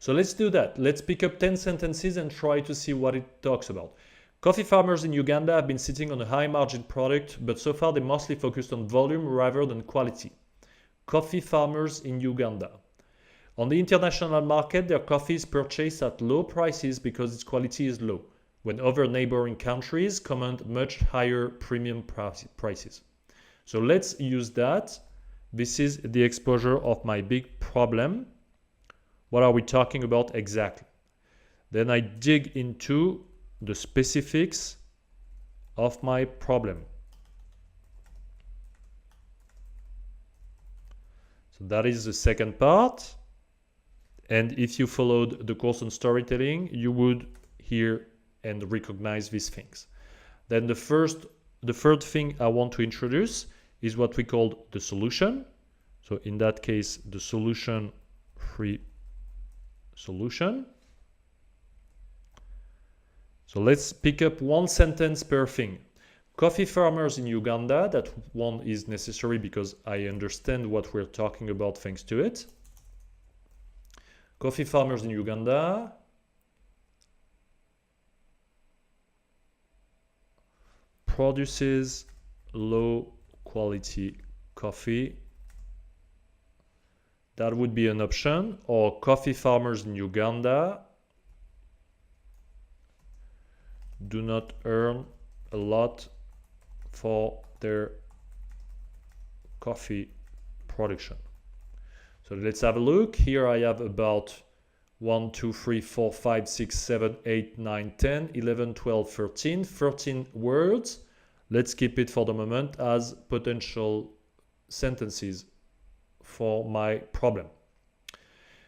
So let's do that. Let's pick up 10 sentences and try to see what it talks about. Coffee farmers in Uganda have been sitting on a high margin product, but so far they mostly focused on volume rather than quality. Coffee farmers in Uganda. On the international market, their coffee is purchased at low prices because its quality is low, when other neighboring countries command much higher premium prices. So let's use that. This is the exposure of my big problem. What are we talking about exactly? Then I dig into the specifics of my problem. So that is the second part. And if you followed the course on storytelling, you would hear and recognize these things. Then the third thing I want to introduce is what we call the solution. So in that case, the solution-free solution. So let's pick up one sentence per thing. Coffee farmers in Uganda, that one is necessary because I understand what we're talking about thanks to it. Coffee farmers in Uganda produces low quality coffee. That would be an option. Or coffee farmers in Uganda do not earn a lot for their coffee production. So let's have a look. Here I have about 1, 2, 3, 4, 5, 6, 7, 8, 9, 10, 11, 12, 13 words. Let's keep it for the moment as potential sentences for my problem.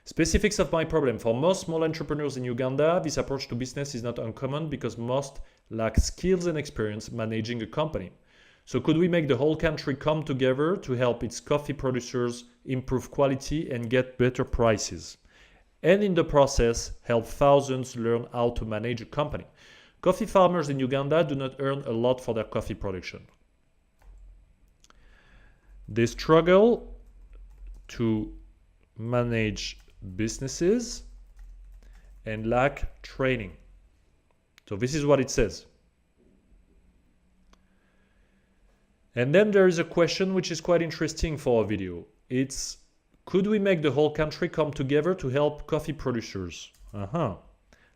Specifics of my problem. For most small entrepreneurs in Uganda, this approach to business is not uncommon because most lack skills and experience managing a company. So could we make the whole country come together to help its coffee producers improve quality and get better prices? And in the process, help thousands learn how to manage a company. Coffee farmers in Uganda do not earn a lot for their coffee production. They struggle to manage businesses and lack training. So this is what it says. And then there is a question which is quite interesting for a video. It's, could we make the whole country come together to help coffee producers?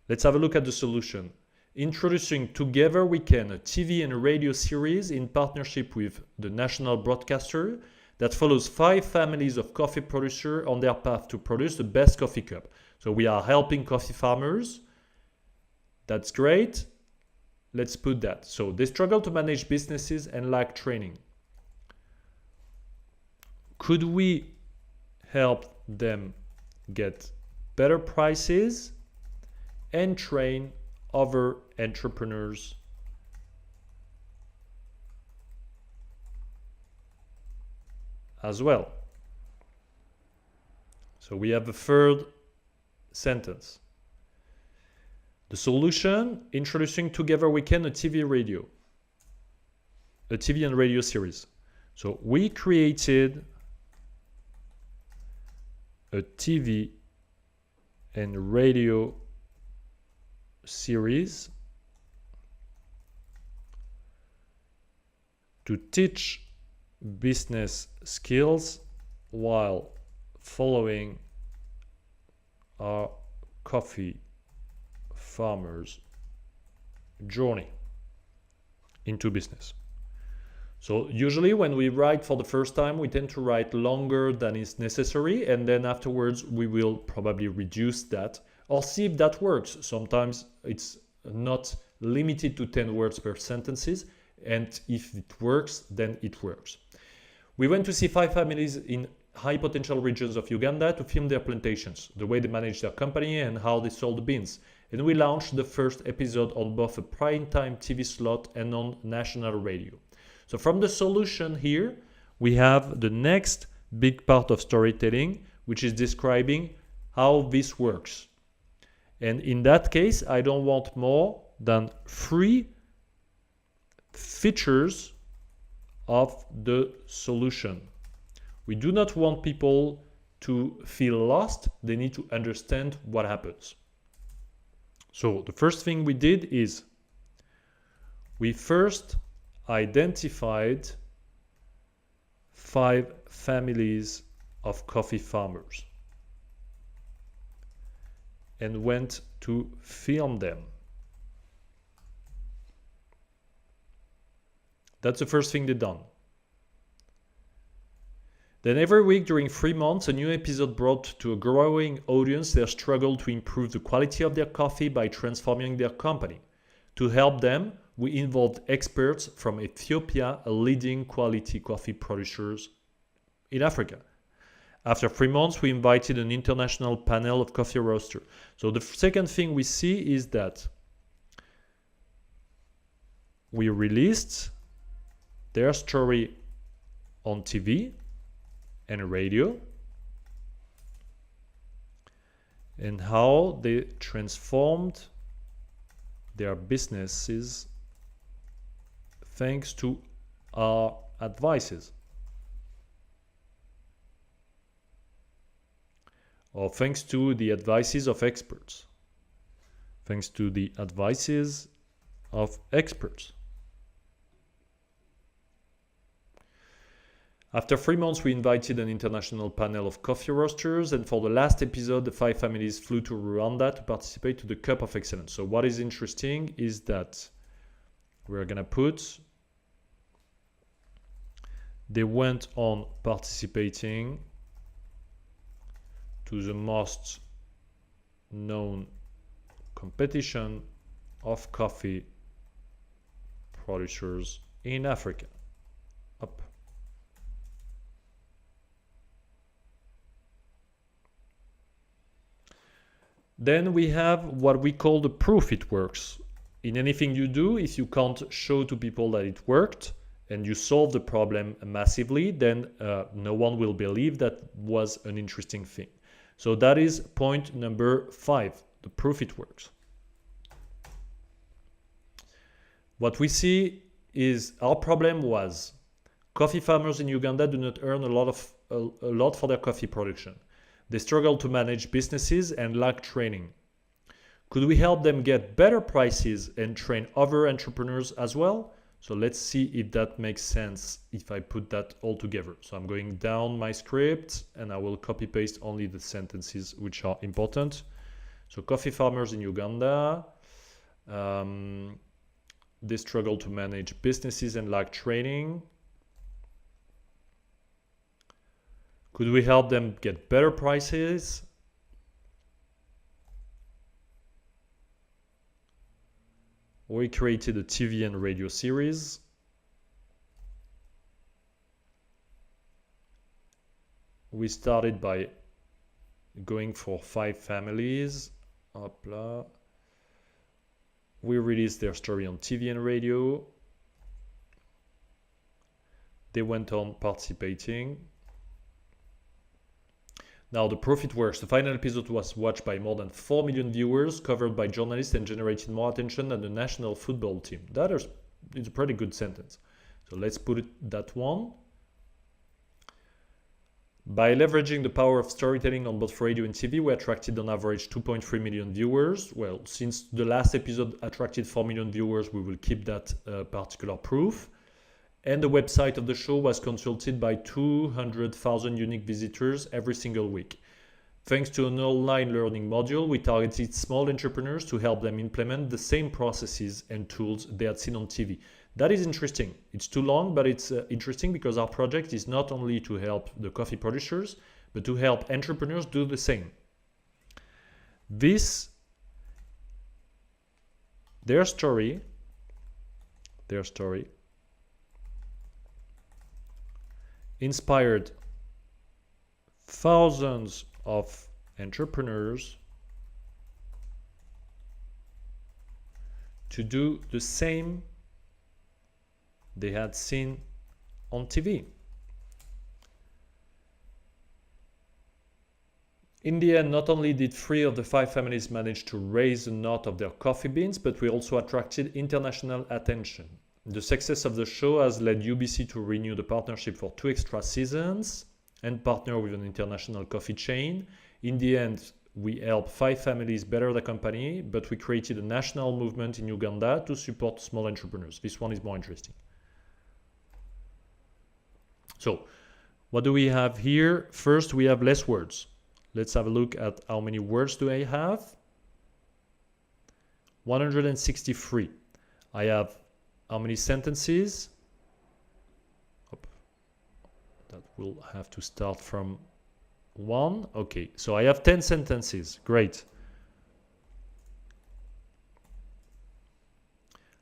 Let's have a look at the solution. Introducing Together We Can, a TV and a radio series in partnership with the national broadcaster that follows 5 families of coffee producers on their path to produce the best coffee cup. So we are helping coffee farmers. That's great. Let's put that. So they struggle to manage businesses and lack training. Could we help them get better prices and train other entrepreneurs as well? So we have a third sentence. The solution, introducing Together We Can, a TV and radio series. So we created a TV and radio series to teach business skills while following our coffee farmers' journey into business. So usually when we write for the first time, we tend to write longer than is necessary, and then afterwards we will probably reduce that or see if that works. Sometimes it's not limited to 10 words per sentences, and if it works, then it works. We went to see 5 families in high potential regions of Uganda to film their plantations, the way they manage their company and how they sold the beans. And we launched the first episode on both a primetime TV slot and on national radio. So from the solution here, we have the next big part of storytelling, which is describing how this works. And in that case, I don't want more than 3 features of the solution. We do not want people to feel lost, they need to understand what happens. So the first thing we did is we first identified 5 families of coffee farmers and went to film them. That's the first thing they done. Then every week during 3 months, a new episode brought to a growing audience their struggle to improve the quality of their coffee by transforming their company. To help them, we involved experts from Ethiopia, a leading quality coffee producers in Africa. After 3 months, we invited an international panel of coffee roasters. So the second thing we see is that we released their story on TV and radio, and how they transformed their businesses thanks to our advices, or thanks to the advices of experts. Thanks to the advices of experts. After 3 months, we invited an international panel of coffee roasters, and for the last episode, the 5 families flew to Rwanda to participate to the Cup of Excellence. So what is interesting is that we're going to put, they went on participating to the most known competition of coffee producers in Africa. Up. Then we have what we call the proof it works. In anything you do, if you can't show to people that it worked and you solve the problem massively, then no one will believe that was an interesting thing. So that is point number 5, the proof it works. What we see is our problem was coffee farmers in Uganda do not earn a lot for their coffee production. They struggle to manage businesses and lack training. Could we help them get better prices and train other entrepreneurs as well? So let's see if that makes sense if I put that all together. So I'm going down my script and I will copy paste only the sentences which are important. So coffee farmers in Uganda, they struggle to manage businesses and lack training. Could we help them get better prices? We created a TV and radio series. We started by going for 5 families. Hopla. We released their story on TV and radio. They went on participating. Now the profit works. The final episode was watched by more than 4 million viewers, covered by journalists, and generated more attention than the national football team. That is a pretty good sentence. So let's put it that one. By leveraging the power of storytelling on both radio and TV, we attracted on average 2.3 million viewers. Well, since the last episode attracted 4 million viewers, we will keep that particular proof. And the website of the show was consulted by 200,000 unique visitors every single week. Thanks to an online learning module, we targeted small entrepreneurs to help them implement the same processes and tools they had seen on TV. That is interesting. It's too long, but it's interesting because our project is not only to help the coffee producers, but to help entrepreneurs do the same. Their story inspired thousands of entrepreneurs to do the same they had seen on TV. In the end, not only did 3 of the 5 families manage to raise the knot of their coffee beans, but we also attracted international attention. The success of the show has led UBC to renew the partnership for 2 extra seasons. and partner with an international coffee chain. In the end, we helped 5 families better the company, but we created a national movement in Uganda to support small entrepreneurs. This one is more interesting. So, what do we have here? First, we have less words. Let's have a look at how many words do I have. 163. I have how many sentences? That will have to start from 1. Okay, so I have 10 sentences. Great.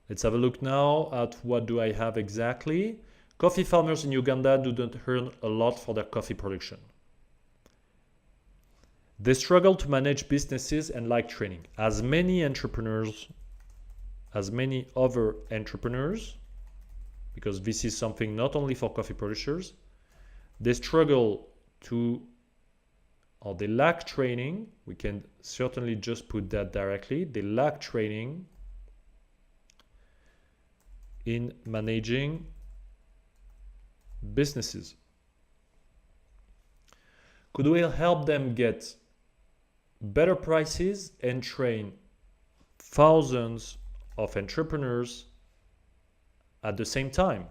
Let's have a look now at what do I have exactly. Coffee farmers in Uganda do not earn a lot for their coffee production. They struggle to manage businesses and lack training. As many other entrepreneurs, because this is something not only for coffee producers, they struggle to, or they lack training. We can certainly just put that directly. They lack training in managing businesses. Could we help them get better prices and train thousands of entrepreneurs at the same time?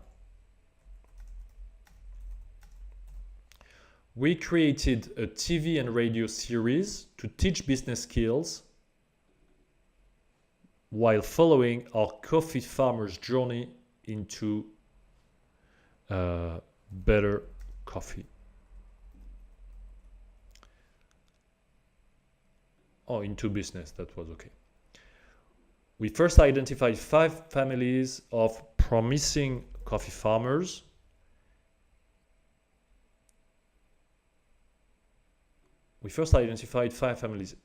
We created a TV and radio series to teach business skills while following our coffee farmers' journey into better coffee. Oh, into business, that was okay. We first identified 5 families of promising coffee farmers. We first identified 5 families.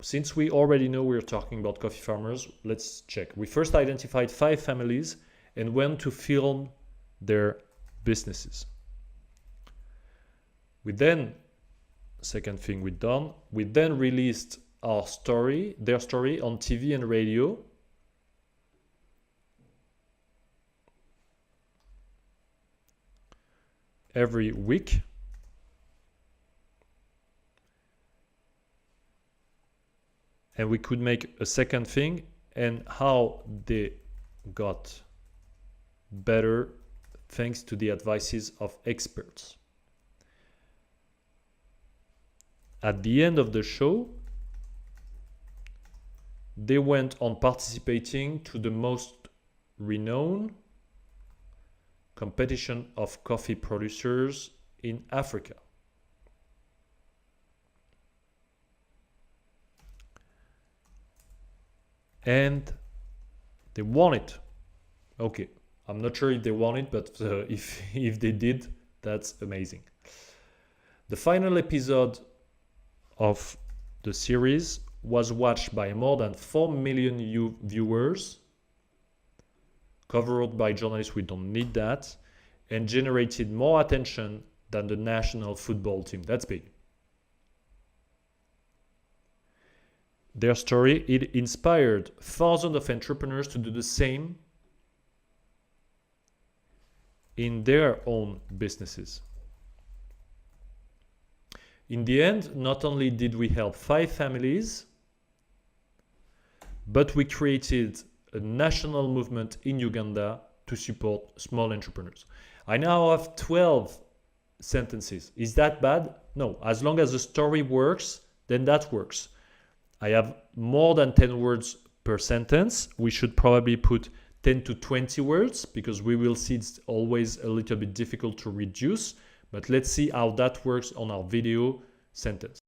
Since we already know we're talking about coffee farmers, let's check. We first identified 5 families and went to film their businesses. We then, second thing we've done, we then released their story on TV and radio. Every week. And we could make a second thing, and how they got better thanks to the advices of experts. At the end of the show, they went on participating to the most renowned competition of coffee producers in Africa. And they won it. Okay, I'm not sure if they won it, but if they did, that's amazing. The final episode of the series was watched by more than 4 million viewers, covered by journalists, we don't need that, and generated more attention than the national football team. That's big. Their story, it inspired thousands of entrepreneurs to do the same in their own businesses. In the end, not only did we help 5 families, but we created a national movement in Uganda to support small entrepreneurs. I now have 12 sentences. Is that bad? No. As long as the story works, then that works. I have more than 10 words per sentence. We should probably put 10 to 20 words because we will see it's always a little bit difficult to reduce. But let's see how that works on our video sentence.